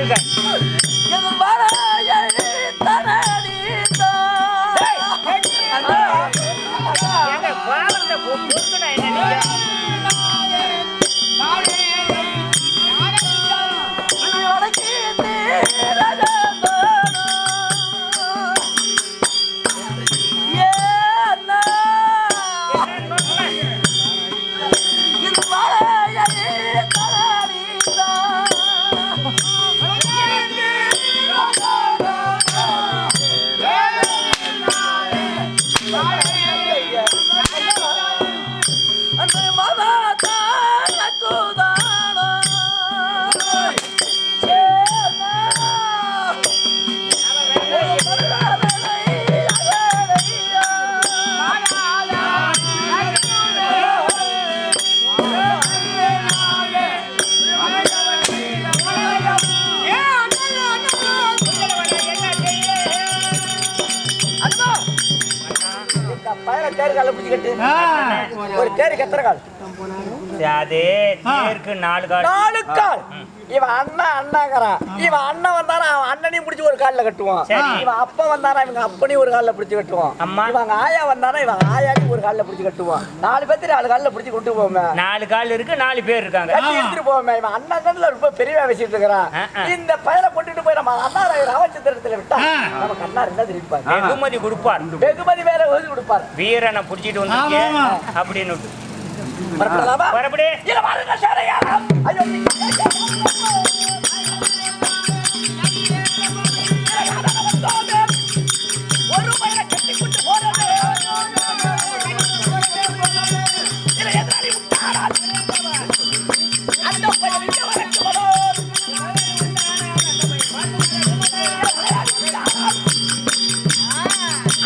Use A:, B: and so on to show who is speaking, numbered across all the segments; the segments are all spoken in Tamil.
A: வாழ்க.
B: ஒரு தேருக்கு எத்தனை கால்?
A: அதே தேருக்கு 4 கால்.
B: 4 கால். இவன் அண்ணாங்கிறான். இவன் அண்ணன் வந்தானா அவன் அண்ணனையும் பிடிச்சி ஒரு காலில் கட்டுவான். இவன் அப்பா வந்தானா இவங்க அப்பனையும் ஒரு காலில் பிடிச்சி கட்டுவான். இவங்க ஆயா வந்தானா இவன் ஆயாவையும் ஒரு காலில் பிடிச்சி கட்டுவான். 4 பேர்த்து 4 காலில் பிடிச்சி கொண்டு போவோமே.
A: 4 கால் இருக்கு, 4 பேர் இருக்காங்க.
B: எடுத்துட்டு போவோமே. இவன் அண்ணன் ரொம்ப பெரிய வச்சுட்டு இருக்கிறான். இந்த பயிரை கொண்டுட்டு போய் நம்ம அண்ணா ராமச்சந்திரத்துல விட்டா நமக்கு அண்ணா என்ன தெரிவிப்பார்?
A: வெகுமதி கொடுப்பார்.
B: வெகுமதி வேற ஓதி கொடுப்பார்.
A: வீரனை பிடிச்சிட்டு வந்து அப்படின்னு
B: வரப்படி ஒரு பயிரை கட்டி கொண்டு போறது அந்த பயிர் வரட்டு வரும்.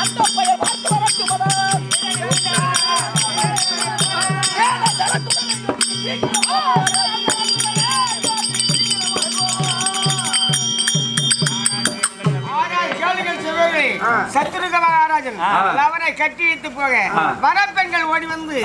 B: அந்த பயிர் பார்த்து வரட்டு வரும். சத்ருக மகாராஜன் அவரை கட்டி வைத்து போக வர பெண்கள் ஓடி வந்து